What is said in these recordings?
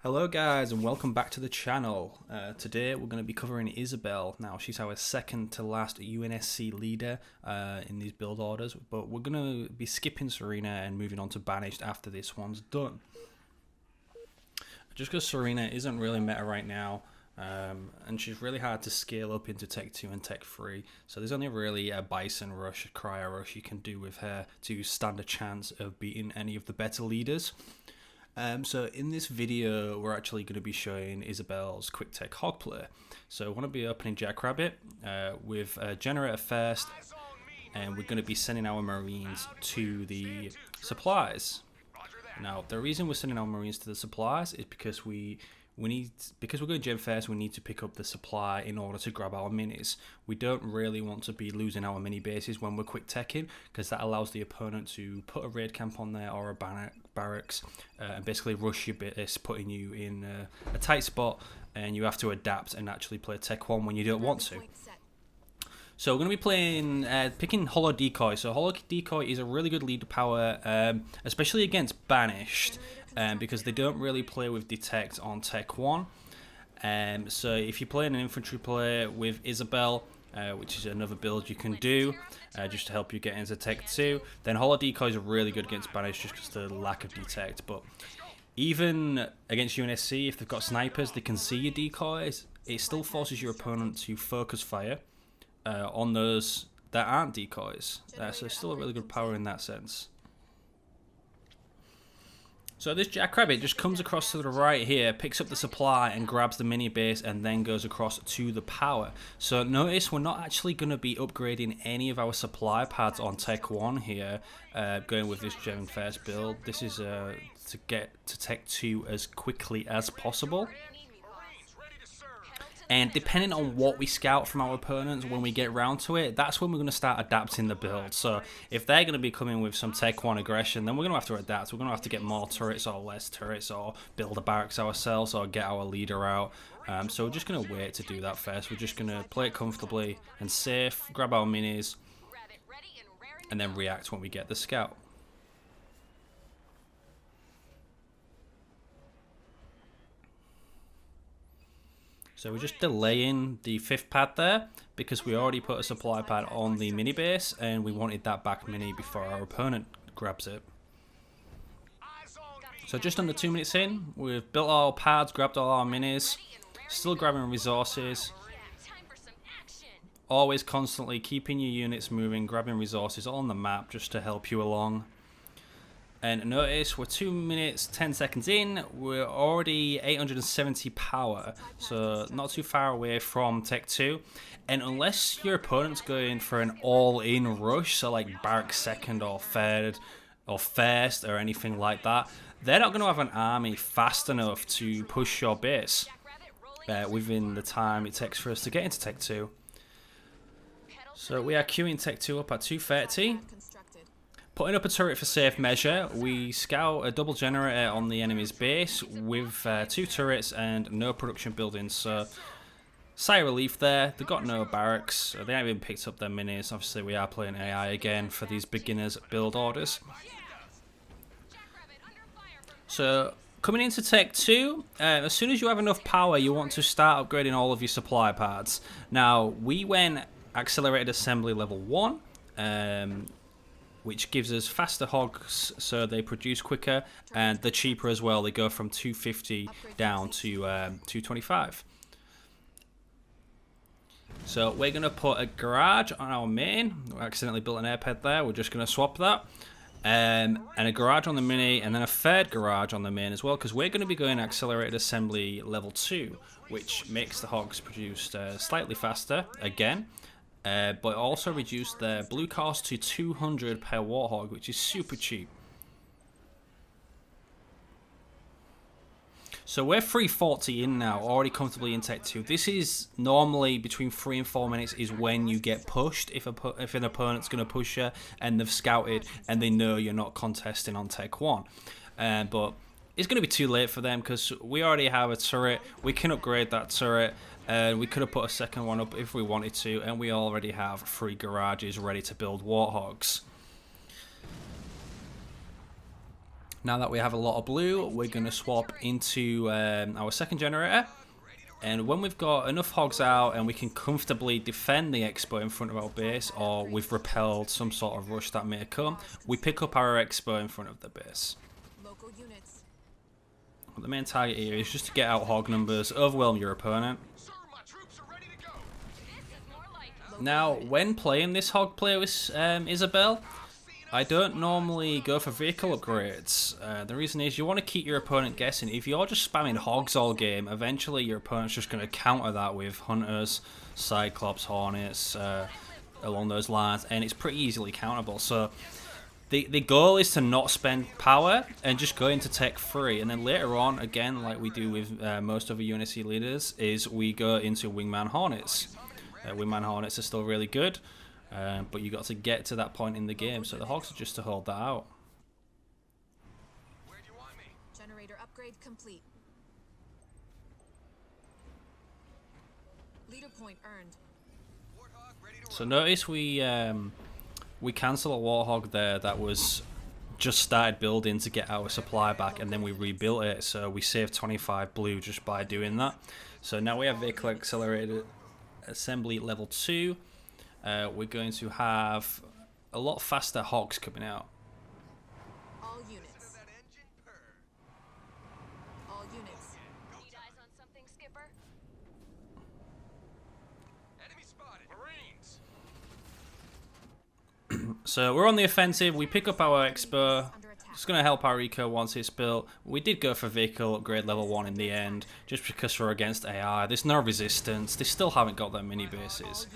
Hello guys and welcome back to the channel. Today we're going to be covering Isabel. Now she's our second to last UNSC leader in these build orders, but we're going to be skipping Serena and moving on to Banished after this one's done. Just because Serena isn't really meta right now, and she's really hard to scale up into Tech 2 and Tech 3, so there's only really a Bison Rush, a Cryo Rush you can do with her to stand a chance of beating any of the better leaders. So in this video, we're actually going to be showing Isabel's quick tech hog play. So I want to be opening Jackrabbit with Generator first, and we're going to be sending our Marines to the supplies. Now, the reason we're sending our Marines to the supplies is because because we're going Gen first, we need to pick up the supply in order to grab our minis. We don't really want to be losing our mini bases when we're quick teching, because that allows the opponent to put a raid camp on there or a barracks and basically rush your base, putting you in a tight spot, and you have to adapt and actually play Tech 1 when you don't want to. So we're going to be playing, picking Holo Decoy. So Holo Decoy is a really good lead power, especially against Banished, because they don't really play with Detect on Tech 1. So if you're playing an infantry player with Isabel, which is another build you can do, just to help you get into Tech 2, then Holo Decoy is really good against Banished just because of the lack of Detect. But even against UNSC, if they've got snipers, they can see your decoys. It still forces your opponent to focus fire on those that aren't decoys. So it's still a really good power in that sense. So this Jackrabbit just comes across to the right here, picks up the supply and grabs the mini base, and then goes across to the power. So notice we're not actually going to be upgrading any of our supply pads on Tech 1 here, going with this Gen First build. This is to get to Tech 2 as quickly as possible. And depending on what we scout from our opponents when we get round to it, that's when we're going to start adapting the build. So if they're going to be coming with some Tech 1 aggression, then we're going to have to adapt. We're going to have to get more turrets or less turrets, or build a barracks ourselves, or get our leader out. So we're just going to wait to do that first. We're just going to play it comfortably and safe, grab our minis, and then react when we get the scout. So we're just delaying the 5th pad there because we already put a supply pad on the mini base and we wanted that back mini before our opponent grabs it. So just under 2 minutes in, we've built all our pads, grabbed all our minis, still grabbing resources. Always constantly keeping your units moving, grabbing resources all on the map just to help you along. And notice we're 2 minutes 10 seconds in, we're already 870 power, so not too far away from Tech 2. And unless your opponent's going for an all-in rush, so like barrack second or third or first or anything like that, they're not going to have an army fast enough to push your base within the time it takes for us to get into Tech 2. So we are queuing Tech 2 up at 2:30. Putting up a turret for safe measure, we scout a double generator on the enemy's base with 2 turrets and no production buildings. So, sigh of relief there. They've got no barracks. They haven't even picked up their minis. Obviously, we are playing AI again for these beginners build orders. So, coming into Tech 2, as soon as you have enough power, you want to start upgrading all of your supply pads. Now, we went Accelerated Assembly level 1. Which gives us faster hogs, so they produce quicker, and they're cheaper as well. They go from 250 down to 225. So we're going to put a garage on our main. We accidentally built an airpad there. We're just going to swap that. And a garage on the mini, and then a third garage on the main as well, because we're going to be going Accelerated Assembly level 2, which makes the hogs produce slightly faster again. But also reduced their blue cost to 200 per warthog, which is super cheap. So we're 340 in now, already comfortably in Tech 2. This is normally between 3 and 4 minutes is when you get pushed if an opponent's going to push you and they've scouted and they know you're not contesting on Tech 1. But it's going to be too late for them because we already have a turret. We can upgrade that turret. We could have put a second one up if we wanted to, and we already have 3 garages ready to build warthogs. Now that we have a lot of blue, we're going to swap into our second generator. And when we've got enough hogs out and we can comfortably defend the expo in front of our base, or we've repelled some sort of rush that may come, we pick up our expo in front of the base. The main target here is just to get out hog numbers, overwhelm your opponent. Now, when playing this hog play with Isabel, I don't normally go for vehicle upgrades. The reason is you want to keep your opponent guessing. If you're just spamming hogs all game, eventually your opponent's just going to counter that with hunters, cyclops, hornets, along those lines, and it's pretty easily countable. So the goal is to not spend power and just go into tech free, and then later on, again, like we do with most other UNSC leaders, is we go into wingman hornets. Wingman hornets are still really good. But you got to get to that point in the game, so the hogs are just to hold that out. Where do you want me? Generator upgrade complete. Leader point earned. So notice we cancel a warthog there that was just started building to get our supply back, and then we rebuilt it, so we saved 25 blue just by doing that. So now we have vehicle accelerated assembly level 2. We're going to have a lot faster hogs coming out. All units. All units. Need eyes on something, Skipper? Enemy spotted. Marines. So we're on the offensive. We pick up our expo. It's going to help our eco once it's built. We did go for vehicle upgrade level 1 in the end, just because we're against AI. There's no resistance. They still haven't got their mini bases.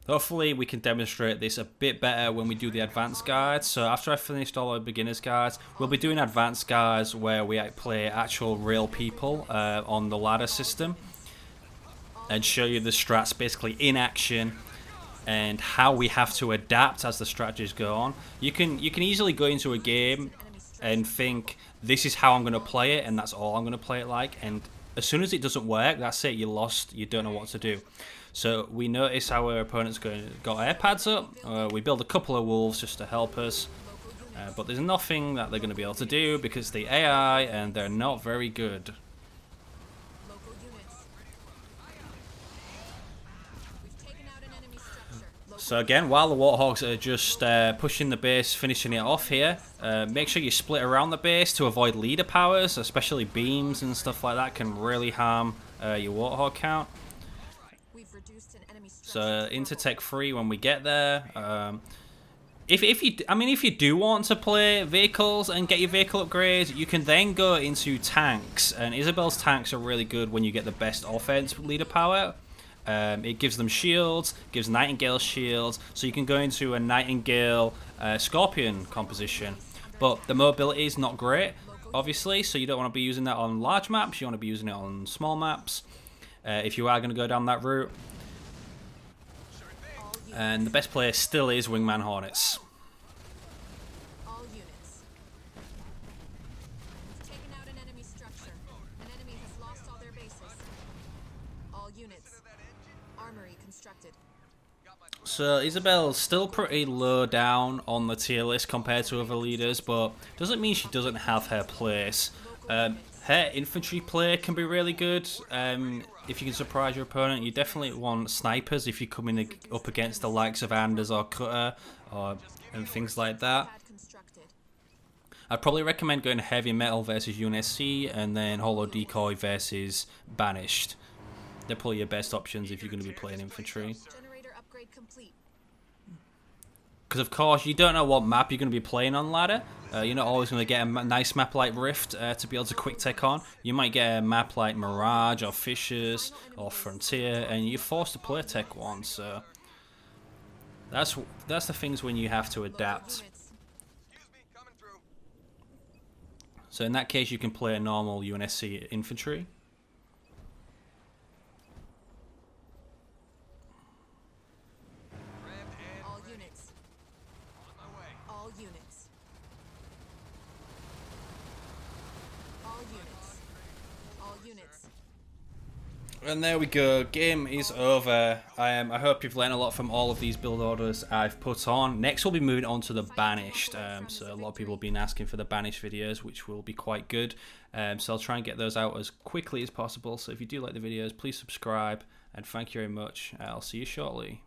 Hopefully we can demonstrate this a bit better when we do the advanced guides. So after I've finished all our beginners guides, we'll be doing advanced guides where we play actual real people on the ladder system and show you the strats basically in action and how we have to adapt as the strategies go on. You can easily go into a game and think, this is how I'm going to play it, and that's all I'm going to play it like, and as soon as it doesn't work, that's it, you're lost, you don't know what to do. So we notice our opponent's got air pads up. We build a couple of wolves just to help us, but there's nothing that they're going to be able to do because the AI, and they're not very good. So again, while the warthogs are just pushing the base, finishing it off here, make sure you split around the base to avoid leader powers, especially beams and stuff like that can really harm your warthog count. So into tech 3 when we get there. If you do want to play vehicles and get your vehicle upgrades, you can then go into tanks, and Isabel's tanks are really good when you get the best offense leader power. It gives them shields, gives Nightingale shields, so you can go into a Nightingale Scorpion composition. But the mobility is not great, obviously, so you don't want to be using that on large maps, you want to be using it on small maps, if you are going to go down that route. And the best player still is Wingman Hornets. All units. We've taken out an enemy structure. An enemy has lost all their bases. All units. Armory constructed. So Isabel's still pretty low down on the tier list compared to other leaders, but doesn't mean she doesn't have her place. Her infantry play can be really good. If you can surprise your opponent, you definitely want snipers if you're coming up against the likes of Anders or Cutter and things like that. I'd probably recommend going heavy metal versus UNSC and then holo decoy versus banished. They're probably your best options if you're going to be playing infantry. Because of course you don't know what map you're going to be playing on ladder. You're not always going to get a nice map like Rift to be able to quick take on. You might get a map like Mirage or Fishers or Frontier, and you're forced to play Tech 1. So that's the things when you have to adapt. So in that case, you can play a normal UNSC infantry. And there we go, game is over. I hope you've learned a lot from all of these build orders I've put on. Next we'll be moving on to the Banished, so a lot of people have been asking for the Banished videos, which will be quite good. So I'll try and get those out as quickly as possible. So if you do like the videos, please subscribe, and thank you very much. I'll see you shortly.